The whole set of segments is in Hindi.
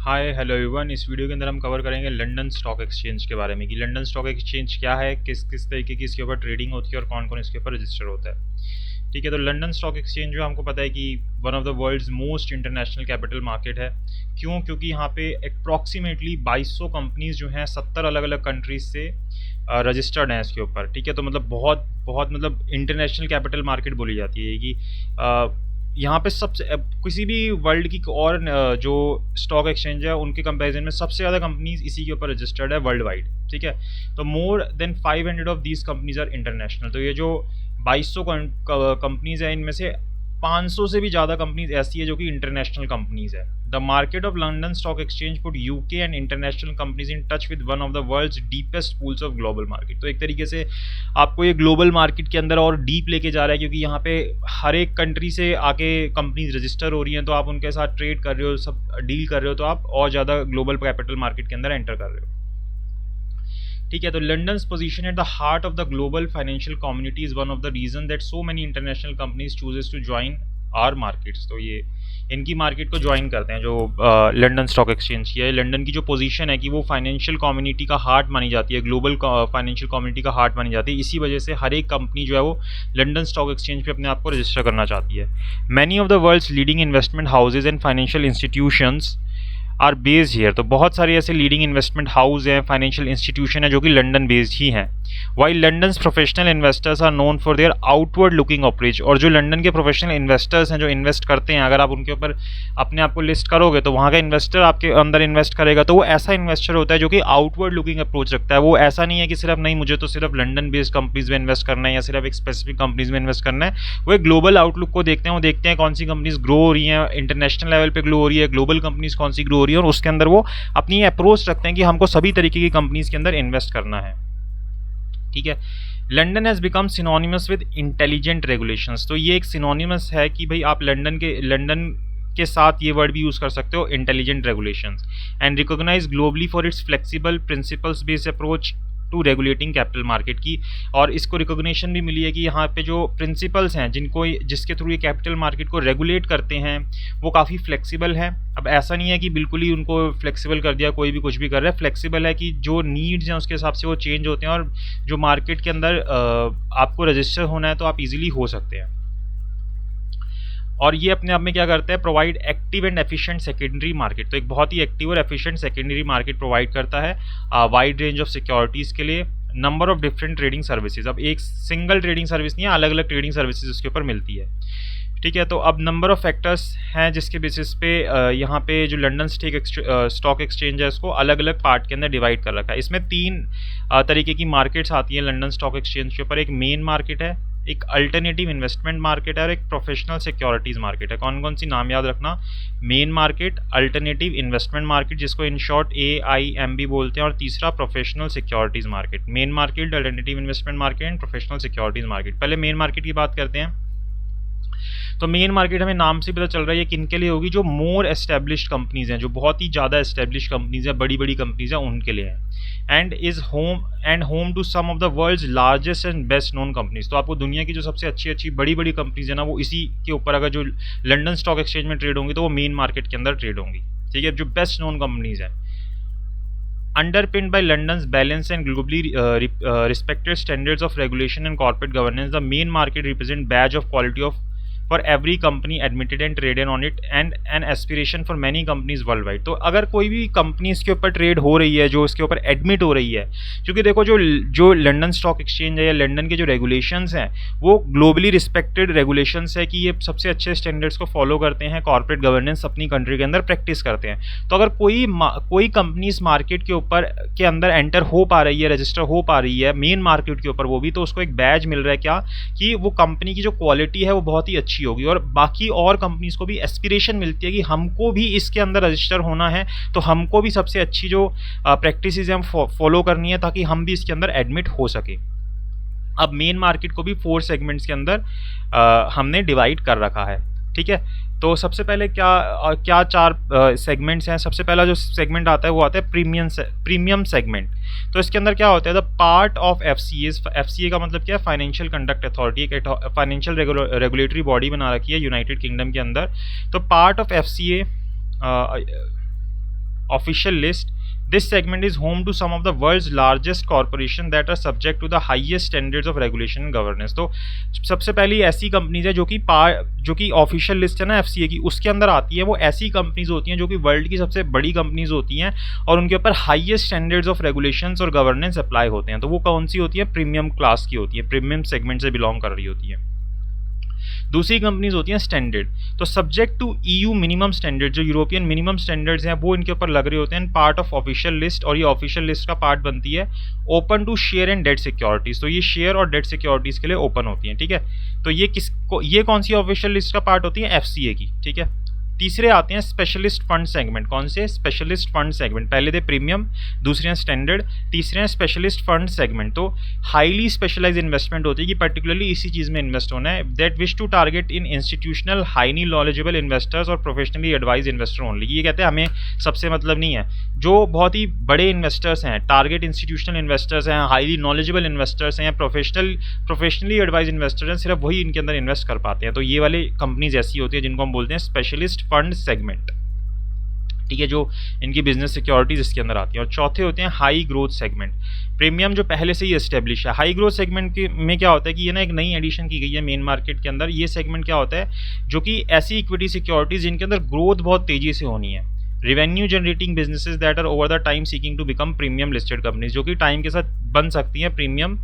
Hi hello everyone. इस वीडियो के अंदर हम कवर करेंगे लंदन स्टॉक एक्सचेंज के बारे में कि लंदन स्टॉक एक्सचेंज क्या है, किस किस तरीके की इसके ऊपर ट्रेडिंग होती है और कौन कौन इसके ऊपर रजिस्टर होता है। ठीक है, तो लंदन स्टॉक एक्सचेंज जो हमको पता है कि one of the world's most international capital market है। क्यों? क्योंकि यहाँ पे अप्रॉक्सीमेटली 2200 कंपनीज जो हैं 70 अलग अलग कंट्रीज से रजिस्टर्ड हैं इसके ऊपर। ठीक है, तो मतलब बहुत बहुत मतलब इंटरनेशनल कैपिटल मार्केट बोली जाती है कि यहाँ पे सबसे किसी भी वर्ल्ड की और जो स्टॉक एक्सचेंज है उनके कंपैरिजन में सबसे ज़्यादा कंपनीज इसी के ऊपर रजिस्टर्ड है वर्ल्ड वाइड। ठीक है, तो more than 500 of these companies are international. तो ये जो 2200 कंपनीज है इनमें से 500 से भी ज़्यादा कंपनीज ऐसी है जो कि इंटरनेशनल कंपनीज है। The market of London stock exchange put UK and international companies in touch with one of the world's deepest pools of global market. तो एक तरीके से आपको ये ग्लोबल मार्केट के अंदर और डीप लेके जा रहा है, क्योंकि यहाँ पे हर एक कंट्री से आके कंपनीज रजिस्टर हो रही हैं, तो आप उनके साथ ट्रेड कर रहे हो, सब डील कर रहे हो, तो आप और ज़्यादा ग्लोबल कैपिटल मार्केट के अंदर एंटर कर रहे हो। ठीक है, तो London's position at the heart of the global financial community is one of the reason that so many international companies chooses to join our markets. तो ये इनकी मार्केट को ज्वाइन करते हैं जो लंदन स्टॉक एक्सचेंज की है। लंदन की जो पोजीशन है कि वो फाइनेंशियल कम्युनिटी का हार्ट मानी जाती है, ग्लोबल फाइनेंशियल कम्युनिटी का हार्ट मानी जाती है। इसी वजह से हर एक कंपनी जो है वो लंदन स्टॉक एक्सचेंज पे अपने आप को रजिस्टर करना चाहती है। Many of the world's leading investment houses and financial institutions are based here. तो बहुत सारे ऐसे लीडिंग इन्वेस्टमेंट हाउस हैं, फाइनेंशियल इंस्टीट्यूशन है जो कि लंदन बेस्ड ही हैं। While London's professional investors are known for their outward looking approach. और जो लंदन के प्रोफेशनल इन्वेस्टर्स हैं जो इन्वेस्ट करते हैं, अगर आप उनके ऊपर अपने आप को लिस्ट करोगे तो वहाँ का इन्वेस्टर आपके अंदर इन्वेस्ट करेगा, तो वो ऐसा इन्वेस्टर होता है जो कि आउटवर्ड लुकिंग अप्रोच रखता है। वो ऐसा नहीं है कि सिर्फ नहीं मुझे तो सिर्फ लंदन बेस्ड कंपनीज में इन्वेस्ट करना है या सिर्फ एक स्पेसिफिक कंपनीज में इन्वेस्ट करना है। वो एक ग्लोबल आउटलुक को देखते हैं, वो देखते हैं कौन सी कंपनीज ग्रो हो रही हैं, इंटरनेशनल लेवल पे ग्रो हो रही है, ग्लोबल कंपनीज कौन सी ग्रो हो रही है, और उसके अंदर वो अपनी अप्रोच रखते हैं कि हमको सभी तरीके की कंपनीज के अंदर इन्वेस्ट करना है। ठीक है, London has become synonymous with intelligent regulations. तो ये एक सिनोनिमस है कि भाई आप लंदन के साथ ये वर्ड भी यूज़ कर सकते हो, intelligent regulations, and recognise globally for its flexible principles based approach to regulating capital market की। और इसको रिकॉग्निशन भी मिली है कि यहाँ पे जो प्रिंसिपल्स हैं जिसके थ्रू ये कैपिटल मार्केट को रेगुलेट करते हैं वो काफ़ी फ्लेक्सिबल है। अब ऐसा नहीं है कि बिल्कुल ही उनको फ्लेक्सिबल कर दिया, कोई भी कुछ भी कर रहा है। फ्लेक्सिबल है कि जो नीड्स हैं उसके हिसाब से वो चेंज होते हैं, और जो मार्केट के अंदर आपको रजिस्टर होना है तो आप इजीली हो सकते हैं। और ये अपने आप में क्या करता है, provide active and efficient secondary market. तो एक बहुत ही एक्टिव और एफिशिएंट सेकेंडरी मार्केट प्रोवाइड करता है वाइड रेंज ऑफ सिक्योरिटीज़ के लिए, number of different trading services. अब एक सिंगल ट्रेडिंग सर्विस नहीं है, अलग अलग ट्रेडिंग सर्विसेज उसके ऊपर मिलती है। ठीक है, तो अब नंबर ऑफ फैक्टर्स हैं जिसके बेसिस पे यहाँ पे जो लंदन स्टॉक एक्सचेंज है उसको अलग अलग पार्ट के अंदर डिवाइड कर रखा है। इसमें तीन तरीके की मार्केट्स आती हैं लंदन स्टॉक एक्सचेंज के ऊपर। एक मेन मार्केट है, एक अल्टरनेटिव इन्वेस्टमेंट मार्केट है, और एक प्रोफेशनल सिक्योरिटीज़ मार्केट है। कौन कौन सी नाम याद रखना, main market, alternative investment market जिसको इन शॉर्ट AIMB बोलते हैं, और तीसरा professional securities market. Main market, alternative investment market and professional securities market. पहले मेन मार्केट की बात करते हैं। तो मेन मार्केट हमें नाम से पता चल रहा है ये किन के लिए होगी, जो मोर एस्टेब्लिश्ड कंपनीज हैं, जो बहुत ही ज़्यादा एस्टेब्लिश्ड कंपनीज हैं, बड़ी बड़ी कंपनीज हैं, उनके लिए है। And home to some of the world's largest and best known companies. तो आपको दुनिया की जो सबसे अच्छी अच्छी बड़ी बड़ी कंपनीज है ना, वो इसी के ऊपर अगर जो लंदन स्टॉक एक्सचेंज में ट्रेड होंगी तो वो मेन मार्केट के अंदर ट्रेड होंगी। ठीक है, जो बेस्ट नोन कंपनीज हैं। Underpinned by London's balanced and globally respected standards of regulation and corporate governance, the main market represents badge of quality of for every company admitted and traded on it, and an aspiration for many companies worldwide। तो अगर कोई भी कंपनी इसके ऊपर ट्रेड हो रही है, जो इसके ऊपर एडमिट हो रही है, क्योंकि देखो जो लंदन स्टॉक एक्सचेंज है या लंदन के जो रेगुलेशंस हैं वो ग्लोबली रिस्पेक्टेड रेगुलेशंस है कि ये सबसे अच्छे स्टैंडर्ड्स को फॉलो करते हैं, कॉर्पोरेट गवर्नेंस अपनी कंट्री के अंदर प्रैक्टिस करते हैं। तो अगर कोई कंपनी इस मार्केट के अंदर एंटर हो पा रही है, रजिस्टर हो पा रही है मेन मार्केट के ऊपर, वो भी, तो उसको एक बैज मिल रहा है क्या, कि वो कंपनी की जो क्वालिटी है वो बहुत ही अच्छी होगी। और बाकी और कंपनीज को भी एस्पिरेशन मिलती है कि हमको भी इसके अंदर रजिस्टर होना है, तो हमको भी सबसे अच्छी जो प्रैक्टिसेस हैं हम फॉलो करनी है ताकि हम भी इसके अंदर एडमिट हो सके। अब मेन मार्केट को भी 4 सेगमेंट्स के अंदर हमने डिवाइड कर रखा है। ठीक है, तो सबसे पहले क्या 4 सेगमेंट्स हैं। सबसे पहला जो सेगमेंट आता है वो आता है प्रीमियम सेगमेंट। तो इसके अंदर क्या होता है, द पार्ट ऑफ FCA का मतलब क्या है, फाइनेंशियल कंडक्ट अथॉरिटी, एक फाइनेंशियल रेगुलेटरी बॉडी बना रखी है यूनाइटेड किंगडम के अंदर। तो part of FCA official list. This segment is home to some of the world's largest corporations that are subject to the highest standards of regulation and governance. तो सबसे पहली ऐसी कंपनीज है जो कि ऑफिशियल लिस्ट है ना FCA की, उसके अंदर आती है। वो ऐसी कंपनीज होती हैं जो कि वर्ल्ड की सबसे बड़ी कंपनीज होती हैं और उनके ऊपर हाईएस्ट स्टैंडर्ड्स ऑफ रेगुलेशंस और गवर्नेंस अप्लाई होते हैं। तो वो कौन सी होती है? प्रीमियम क्लास की होती है, प्रीमियम सेगमेंट से बिलोंग कर रही होती है। दूसरी कंपनीज होती हैं स्टैंडर्ड। तो subject to EU minimum standard, जो यूरोपियन मिनिमम स्टैंडर्ड्स हैं वो इनके ऊपर लग रहे होते हैं, पार्ट ऑफ ऑफिशियल लिस्ट। और ये ऑफिशियल लिस्ट का पार्ट बनती है open to share and debt securities. तो ये शेयर और डेट सिक्योरिटीज के लिए ओपन होती हैं, ठीक है। तो ये कौन सी ऑफिशियल लिस्ट का पार्ट होती है? FCA की, ठीक है। तीसरे आते हैं स्पेशलिस्ट फंड सेगमेंट। कौन से? Specialist fund segment. पहले थे प्रीमियम, दूसरे हैं स्टैंडर्ड, तीसरे हैं स्पेशलिस्ट फंड सेगमेंट। तो हाईली स्पेशलाइज इन्वेस्टमेंट होती है कि पर्टिकुलरली इसी चीज़ में इन्वेस्ट होना है। That wish to target in institutional highly knowledgeable investors और प्रोफेशनली एडवाइज इन्वेस्टर ओनली। ये कहते हैं हमें सबसे मतलब नहीं है, जो बहुत ही बड़े इन्वेस्टर्स हैं, टारगेट इंस्टीट्यूशनल इन्वेस्टर्स हैं, हाईली नॉलेजेबल इन्वेस्टर्स हैं, प्रोफेशनली एडवाइज इन्वेस्टर्स हैं, सिर्फ वही इनके अंदर इन्वेस्ट कर पाते हैं। तो ये वाले कंपनीज ऐसी होती है जिनको हम बोलते हैं स्पेशलिस्ट फंड सेगमेंट, ठीक है, जो इनकी बिजनेस सिक्योरिटीज इसके अंदर आती हैं। और चौथे होते हैं हाई ग्रोथ सेगमेंट। प्रीमियम जो पहले से ही एस्टेब्लिश है। हाई ग्रोथ सेगमेंट में क्या होता है कि ये ना एक नई एडिशन की गई है मेन मार्केट के अंदर। ये सेगमेंट क्या होता है? जो कि ऐसी इक्विटी सिक्योरिटीज जिनके अंदर ग्रोथ बहुत तेजी से होनी है। Revenue generating businesses that are over the time seeking to become premium listed companies, जो कि टाइम के साथ बन सकती हैं प्रीमियम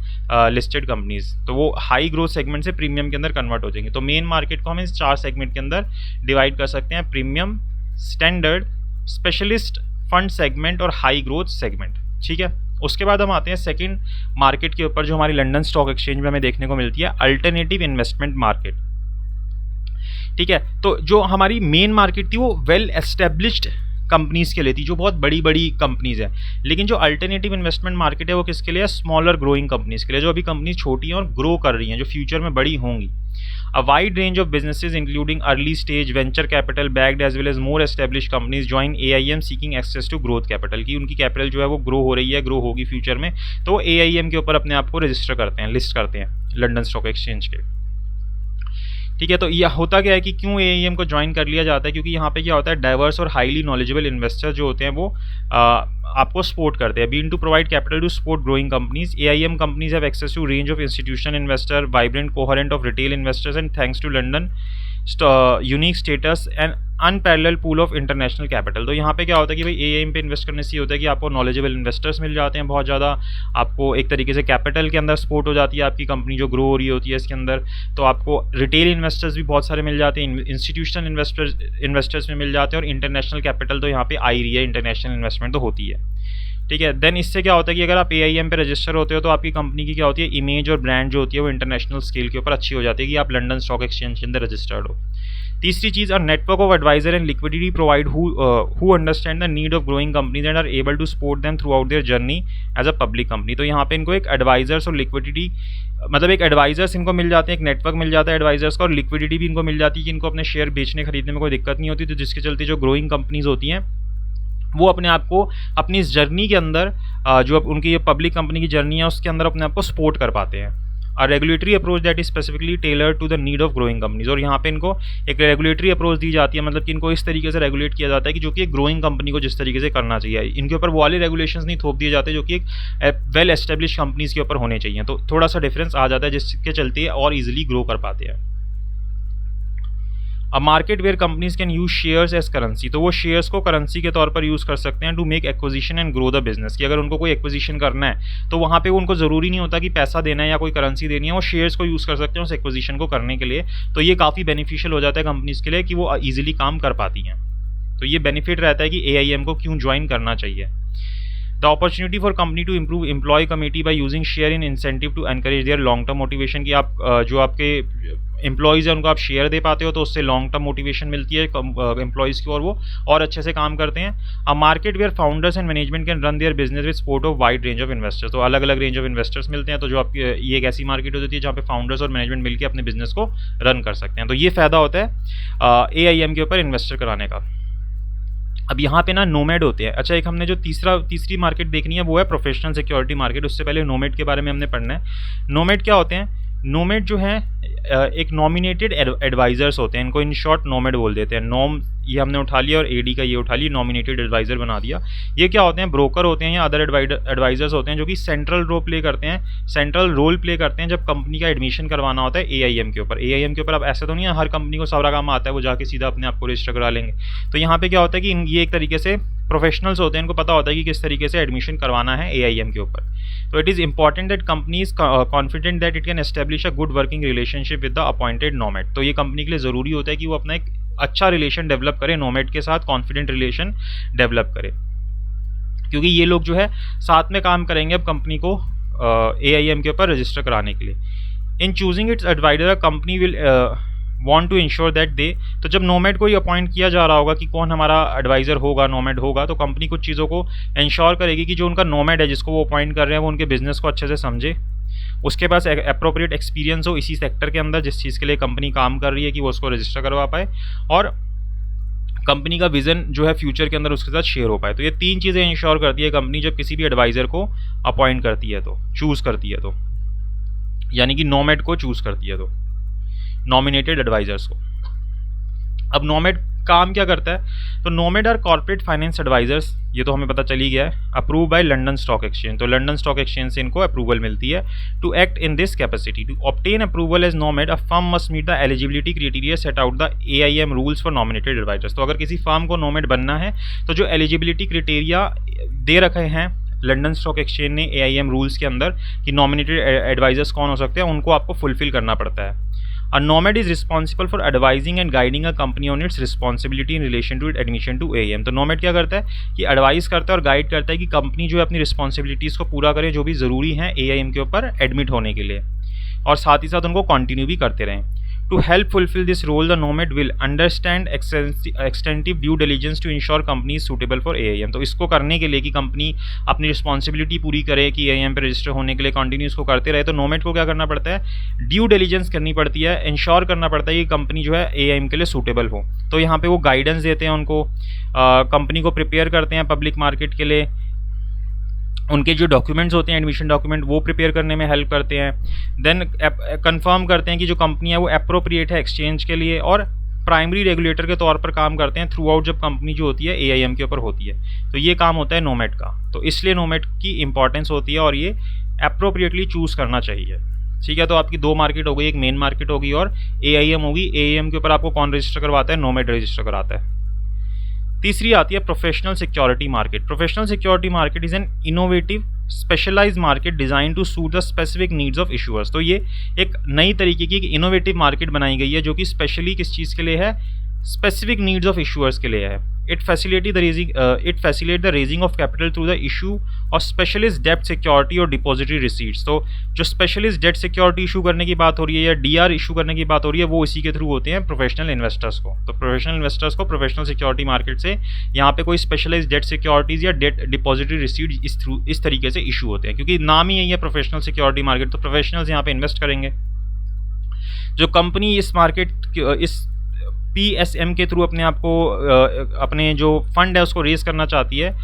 लिस्टेड कंपनीज। तो वो हाई ग्रोथ सेगमेंट से प्रीमियम के अंदर कन्वर्ट हो जाएंगे। तो मेन मार्केट को हम इस 4 सेगमेंट के अंदर डिवाइड कर सकते हैं: premium, standard, specialist fund segment और हाई ग्रोथ सेगमेंट, ठीक है। उसके बाद हम आते हैं सेकंड मार्केट के ऊपर, जो हमारी लंदन स्टॉक एक्सचेंज में हमें देखने को मिलती है, अल्टरनेटिव इन्वेस्टमेंट मार्केट, ठीक है। तो जो हमारी मेन मार्केट थी वो वेल एस्टेब्लिश्ड कंपनीज के लिए थी, जो बहुत बड़ी बड़ी कंपनीज है। लेकिन जो अल्टरनेटिव इन्वेस्टमेंट मार्केट है वो किसके लिए है? स्मॉलर ग्रोइंग कंपनीज के लिए, जो अभी कंपनी छोटी हैं और ग्रो कर रही हैं, जो फ्यूचर में बड़ी होंगी। A wide range of businesses including early stage venture capital backed as well as more established companies join AIM seeking access to growth capital, की उनकी कैपिटल जो है वो ग्रो हो रही है, ग्रो होगी फ्यूचर में, तो AIM के ऊपर अपने आप को रजिस्टर करते हैं, लिस्ट करते हैं लंदन स्टॉक एक्सचेंज के, ठीक है। तो यह होता क्या है कि क्यों AIM को ज्वाइन कर लिया जाता है? क्योंकि यहाँ पे क्या होता है, डाइवर्स और हाईली नॉलेजेबल इन्वेस्टर जो होते हैं वो आपको सपोर्ट करते हैं। Been to provide capital to support growing companies, AIM companies have access to range of institution investor, vibrant coherent of retail investors and thanks to London unique status and unparalleled pool of international capital. तो यहाँ पे क्या होता है कि भाई AIM पे इन्वेस्ट करने से ये होता है कि आपको नॉलेजेबल इन्वेस्टर्स मिल जाते हैं बहुत ज़्यादा, आपको एक तरीके से कैपिटल के अंदर सपोर्ट हो जाती है आपकी कंपनी जो ग्रो हो रही होती है इसके अंदर। तो आपको रिटेल इन्वेस्टर्स भी बहुत सारे मिल जाते हैं, इंस्टीट्यूशनल इन्वेस्टर्स में मिल जाते हैं, और इंटरनेशनल कैपिटल तो यहाँ पे आ ही रही है, इंटरनेशनल इन्वेस्टमेंट तो होती है, ठीक है। देन इससे क्या होता है कि अगर आप AIM पे रजिस्टर होते हो तो आपकी कंपनी की क्या होती है, इमेज और ब्रांड जो होती है वो इंटरनेशनल स्केल के ऊपर अच्छी हो जाती है कि आप लंदन स्टॉक एक्सचेंज के अंदर रजिस्टर्ड हो। तीसरी चीज़, a network of advisor and liquidity provide who understand the need of growing companies and are able to support them throughout their journey as a public company. तो यहाँ पे इनको एक एडवाइजर्स और लिक्विडिटी, मतलब एक एडवाइजर्स इनको मिल जाते हैं, एक नेटवर्क मिल जाता है एडवाइजर्स का, और लिक्विडिटी भी इनको मिल जाती है कि इनको अपने शेयर बेचने खरीदने में कोई दिक्कत नहीं होती। तो जिसके चलते जो ग्रोइंग कंपनीज होती हैं वो अपने आप को अपनी इस जर्नी के अंदर, जो उनकी ये पब्लिक कंपनी की जर्नी है उसके अंदर अपने आप को सपोर्ट कर पाते हैं। A regulatory approach that is specifically tailored to the need of growing companies, और यहाँ पे इनको एक रेगुलेटरी अप्रोच दी जाती है, मतलब कि इनको इस तरीके से रेगुलेट किया जाता है कि जो कि एक ग्रोइंग कंपनी को जिस तरीके से करना चाहिए, इनके ऊपर वो वाले रेगुलेशंस नहीं थोप दिए जाते जो कि एक वेल एस्टेब्लिश कंपनीज के ऊपर होने चाहिए। तो थोड़ा सा डिफरेंस आ जाता है जिसके चलते और ईजिली ग्रो कर पाते हैं। A market where companies can use shares as currency, तो वो शेयर्स को करेंसी के तौर पर यूज़ कर सकते हैं to make acquisition and grow the business, कि अगर उनको कोई एक्विजिशन करना है तो वहाँ पे उनको ज़रूरी नहीं होता कि पैसा देना है या कोई करेंसी देनी है, वो शेयर्स को यूज़ कर सकते हैं उस एक्विजिशन को करने के लिए। तो ये काफ़ी बेनिफिशियल हो जाता है कंपनीज के लिए कि वो ईजिली काम कर पाती हैं। तो ये बेनिफिट रहता है कि AIM को क्यों ज्वाइन करना चाहिए। The opportunity for company to improve employee committee by using share in incentive to encourage their long term motivation, कि आप जो आपके एम्प्लॉयज़ हैं उनको आप शेयर दे पाते हो तो उससे लॉन्ग टर्म मोटिवेशन मिलती है एम्प्लॉयज़ की, और वो और अच्छे से काम करते हैं। A market where founders and management can run their business with support of wide range of investors, तो अलग अलग रेंज ऑफ इन्वेस्टर्स मिलते हैं। तो जो आपकी ये एक ऐसी मार्केट होती है जहाँ पे फाउंडर्स और मैनेजमेंट मिलकर अपने बिजनेस को रन कर सकते हैं। तो ये फ़ायदा होता है AIM के ऊपर इन्वेस्टर कराने का। अब यहाँ पे ना नोमैड होते हैं। अच्छा, एक हमने जो तीसरी मार्केट देखनी है वो है प्रोफेशनल सिक्योरिटी मार्केट। उससे पहले नोमैड के बारे में हमने पढ़ना है। नोमैड क्या होते हैं? नोमैड जो है एक नॉमिनेटेड एडवाइजर्स होते हैं, इनको इन शॉर्ट नोमैड बोल देते हैं। नॉम ये हमने उठा लिया और AD का ये उठा लिया, नॉमिनेटेड एडवाइज़र बना दिया। ये क्या होते हैं, ब्रोकर होते हैं या अदर एडवाइज़र्स होते हैं जो कि सेंट्रल रोल प्ले करते हैं जब कंपनी का एडमिशन करवाना होता है AIM के ऊपर। AIM के ऊपर अब ऐसा तो नहीं है हर कंपनी को सारा काम आता है, वो जाके सीधा अपने आप को रजिस्टर करा लेंगे। तो यहाँ पे क्या होता है कि ये एक तरीके से प्रोफेशनल्स होते हैं, इनको पता होता है कि किस तरीके से एडमिशन करवाना है AIM के ऊपर। तो it is important that company is confident that it can establish a good working relationship with the appointed nomad. तो ये कंपनी के लिए ज़रूरी होता है कि वो अपना एक अच्छा रिलेशन डेवलप करे नॉमेड के साथ, कॉन्फिडेंट रिलेशन डेवलप करे, क्योंकि ये लोग जो है साथ में काम करेंगे अब कंपनी को AIM के ऊपर रजिस्टर कराने के लिए। In choosing its adviser company will want to ensure that they, तो जब नोमैड को ही अपॉइंट किया जा रहा होगा कि कौन हमारा एडवाइज़र होगा, नोमैड होगा, तो कंपनी कुछ चीज़ों को इंश्योर करेगी कि जो उनका नोमैड है जिसको वो अपॉइंट कर रहे हैं वो उनके बिजनेस को अच्छे से समझे, उसके पास अप्रोप्रिएट एक्सपीरियंस हो इसी सेक्टर के अंदर जिस चीज़ के लिए कंपनी काम कर रही है कि वो उसको रजिस्टर करवा पाए, और कंपनी का विजन जो है फ्यूचर के अंदर उसके साथ शेयर हो पाए। तो ये 3 चीज़ें इंश्योर करती है कंपनी जब किसी भी एडवाइज़र को अपॉइंट करती है, तो चूज़ करती है, तो यानी कि नोमैड को चूज़ करती है, तो नॉमिनेटेड एडवाइजर्स को। अब नोमैड काम क्या करता है, तो nomad are corporate finance advisers, ये तो हमें पता चल ही गया है, approve by London stock exchange. तो लंदन स्टॉक एक्सचेंज से इनको अप्रूवल मिलती है to act in this capacity. To obtain approval as nomad a firm must meet the eligibility criteria set out the AIM rules for nominated advisers. तो अगर किसी फर्म को नोमैड बनना है तो जो एलिजिबिलिटी क्राइटेरिया दे रखे हैं लंदन स्टॉक एक्सचेंज ने AIM रूल्स के अंदर कि नॉमिनेटेड एडवाइजर्स कौन हो सकते हैं, उनको आपको फुलफिल करना पड़ता है। A nomad is responsible for advising and guiding a company on its responsibility in relation to its admission to AIM। तो nomad क्या करता है कि एडवाइस करता है और गाइड करता है कि कंपनी जो है अपनी रिस्पॉन्सिबिलिटीज़ को पूरा करे जो भी ज़रूरी है AIM के ऊपर एडमिट होने के लिए, और साथ ही साथ उनको कंटिन्यू भी करते रहें। To help fulfill this role, the nomad will understand extensive due diligence to ensure company is suitable for AIM। तो इसको करने के लिए कि कंपनी अपनी रिस्पॉन्सिबिलिटी पूरी करे कि AIM पे रजिस्टर होने के लिए कंटिन्यू इसको करते रहे, तो नोमैड को क्या करना पड़ता है, ड्यू डिलीजेंस करनी पड़ती है, इंश्योर करना पड़ता है कि कंपनी जो है AIM के लिए सूटेबल हो। तो यहाँ पे वो गाइडेंस देते हैं उनको, कंपनी को प्रिपेयर करते हैं पब्लिक मार्केट के लिए, उनके जो डॉक्यूमेंट्स होते हैं एडमिशन डॉक्यूमेंट वो प्रिपेयर करने में हेल्प करते हैं। देन कंफर्म करते हैं कि जो कंपनी है वो अप्रोप्रिएट है एक्सचेंज के लिए, और प्राइमरी रेगुलेटर के तौर पर काम करते हैं थ्रू आउट जब कंपनी जो होती है AIM के ऊपर होती है। तो ये काम होता है नोमैड का, तो इसलिए नोमैड की इंपॉर्टेंस होती है और ये अप्रोप्रिएटली चूज़ करना चाहिए। ठीक है, तो आपकी 2 मार्केट हो गई, एक मेन मार्केट होगी और AIM होगी। AIM के ऊपर आपको कौन रजिस्टर करवाता है, नोमैड रजिस्टर कराता है। तीसरी आती है professional security market. Professional security market is an innovative specialised market design to suit the specific needs of issuers. तो ये एक नई तरीके की एक इनोवेटिव मार्केट बनाई गई है जो कि स्पेशली किस चीज़ के लिए है, स्पेसिफिक नीड्स ऑफ इशूअर्स के लिए है। It facilitate the raising of capital through the issue और स्पेशलिस्ट डेब्ट सिक्योरिटी और डिपॉजिटरी रिसीट्स। तो जो स्पेशलिस्ट डेब्ट सिक्योरिटी इशू करने की बात हो रही है या DR इशू करने की बात हो रही है वो इसी के थ्रू होते हैं प्रोफेशनल इन्वेस्टर्स को। तो प्रोफेशनल इन्वेस्टर्स को प्रोफेशनल सिक्योरिटी मार्केट से यहाँ पे कोई स्पेशलाइज्ड डेब्ट सिक्योरिटीज़ या डेट डिपॉजिटरी रिसीट इस तरीके से इशू होते हैं, क्योंकि नाम ही यही है प्रोफेशनल सिक्योरिटी मार्केट। तो प्रोफेशनल्स यहाँ पे इन्वेस्ट करेंगे। जो कंपनी इस मार्केट इस PSM के थ्रू अपने आप को अपने जो फंड है उसको रेज करना चाहती है,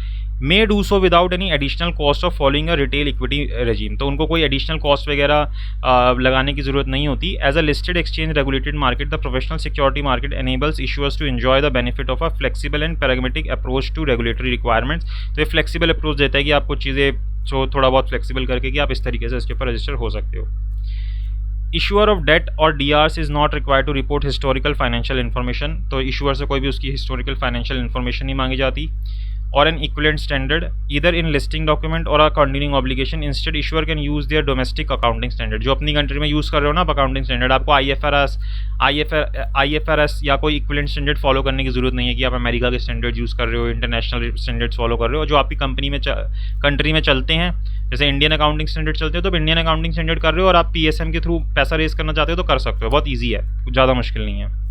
may do so without any additional cost of following a retail equity regime. तो उनको कोई एडिशनल कॉस्ट वगैरह लगाने की जरूरत नहीं होती। As a listed exchange regulated market the professional security market enables issuers to enjoy the benefit of a flexible and parametric approach to regulatory requirements. तो ये फ्लेक्सिबल अप्रोच देता है कि आपको चीज़ें जो थोड़ा बहुत फ्लेक्सिबल करके कि आप इस तरीके से इसके ऊपर रजिस्टर हो सकते हो। इशूअर ऑफ डेट और DRs is not required to report historical financial information. तो इशूअर से कोई भी उसकी हिस्टोरिकल फाइनेंशियल इन्फॉर्मेशन नहीं मांगी जाती। और an equivalent standard either in listing document or a continuing obligation. Instead issuer can use their domestic accounting standard. जो अपनी कंट्री में यूज़ कर रहे हो ना आप अकाउंटिंग स्टैंडर्ड, आपको IFRS या कोई इक्विवेलेंट स्टैंडर्ड फॉलो करने की जरूरत नहीं है कि आप अमेरिका के स्टैंडर्ड यूज़ कर रहे हो, इंटरनेशनल स्टैंडर्ड्स फॉलो कर रहे हो। जो आपकी कंट्री में चलते हैं, जैसे इंडियन अकाउंटिंग स्टैंडर्ड चलते हो तो इंडियन अकाउंटिंग स्टैंडर्ड कर रहे हो और आप PSM के थ्रू पैसा रेस करना चाहते हो तो कर सकते हो, बहुत ईजी है, ज़्यादा मुश्किल नहीं है।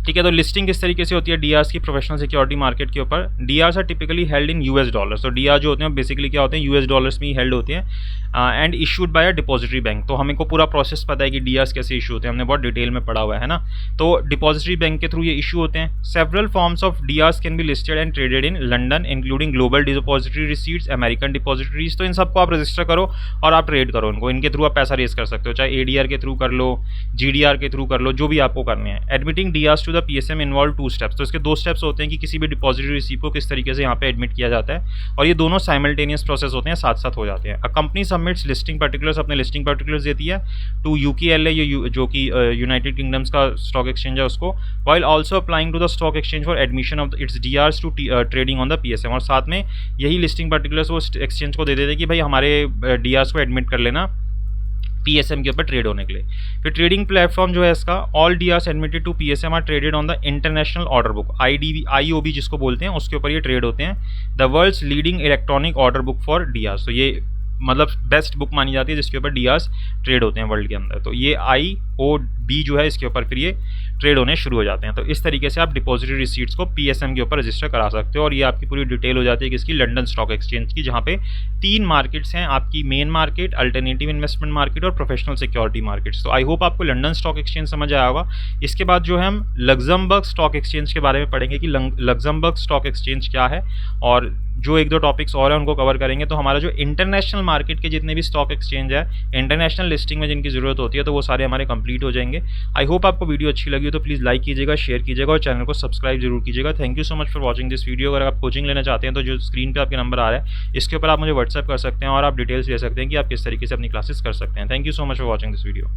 ठीक है, तो लिस्टिंग किस तरीके से होती है DRs की प्रोफेशनल सिक्योरिटी मार्केट के ऊपर। DRs are typically held in US dollars. तो DR जो होते हैं बेसिकली क्या होते हैं, US डॉलर्स में ही हेल्ड होते हैं and issued by a depository bank. तो हमें को पूरा प्रोसेस पता है कि DRs कैसे इशू होते हैं, हमने बहुत डिटेल में पढ़ा हुआ है ना। तो डिपॉजिटरी बैंक के थ्रू ये इशू होते हैं। Several forms of DRs can be listed and traded in London including global depository receipts, American depositories. तो इन सबको आप रजिस्टर करो और आप ट्रेड करो इनको, इनके थ्रू आप पैसा रेस कर सकते हो, चाहे ADR के थ्रू कर लो, GDR के थ्रू कर लो, जो भी आपको करने हैं। Admitting DRs to the PSM involve 2 steps. तो इसके 2 स्टेप्स होते हैं कि किसी भी डिपॉजिटरी रिसीप को किस तरीके से यहाँ पे एडमिट किया जाता है, और ये दोनों साइमल्टेनियस प्रोसेस होते हैं, साथ साथ हो जाते हैं। A company submits listing particulars, अपने लिस्टिंग पर्टिकुलर्स देती है टू UKLA, जो कि यूनाइटेड किंगडम्स का स्टॉक एक्सचेंज है उसको, while also applying to the stock exchange for admission of its DRs to trading on the PSM। और साथ में यही लिस्टिंग पर्टिकुलर्स वो एक्सचेंज को दे देते हैं कि भाई हमारे DRs को एडमिट कर लेना PSM के ऊपर ट्रेड होने के लिए। फिर ट्रेडिंग प्लेटफॉर्म जो है इसका, all DRs admitted to PSM are traded on the international order book, IOB जिसको बोलते हैं, उसके ऊपर ये ट्रेड होते हैं। The world's leading electronic order book for DRs, तो ये मतलब बेस्ट बुक मानी जाती है जिसके ऊपर DRs ट्रेड होते हैं वर्ल्ड के अंदर। तो ये IOB जो है इसके ऊपर फिर ये ट्रेड होने शुरू हो जाते हैं। तो इस तरीके से आप डिपॉजिटरी रिसीट्स को PSM के ऊपर रजिस्टर करा सकते हो, और ये आपकी पूरी डिटेल हो जाती है किसकी, लंदन स्टॉक एक्सचेंज की, जहाँ पे 3 मार्केट्स हैं आपकी, main market, alternative investment market और प्रोफेशनल सिक्योरिटी मार्केट्स। तो आई होप आपको लंदन स्टॉक एक्सचेंज समझ आया होगा। इसके बाद जो है हम लग्जमबर्ग स्टॉक एक्सचेंज के बारे में पढ़ेंगे कि लग्जमबर्ग स्टॉक एक्सचेंज क्या है, और जो 1-2 टॉपिक्स और हैं उनको कवर करेंगे। तो हमारा जो इंटरनेशनल मार्केट के जितने भी स्टॉक एक्सचेंज है, इंटरनेशनल लिस्टिंग में जिनकी ज़रूरत होती है, तो वो सारे हमारे कंप्लीट हो जाएंगे। आई होप आपको वीडियो अच्छी लगी हो तो प्लीज़ लाइक कीजिएगा, शेयर कीजिएगा और चैनल को सब्सक्राइब जरूर कीजिएगा। Thank you so much for watching this video. अगर आप कोचिंग लेना चाहते हैं तो जो स्क्रीन पर आपके नंबर आ रहा है इसके ऊपर आप मुझे व्हाट्सएप कर सकते हैं, और आप डिटेल्स ले सकते हैं कि आप किस तरीके से अपनी क्लासेस कर सकते हैं। Thank you so much for watching this video.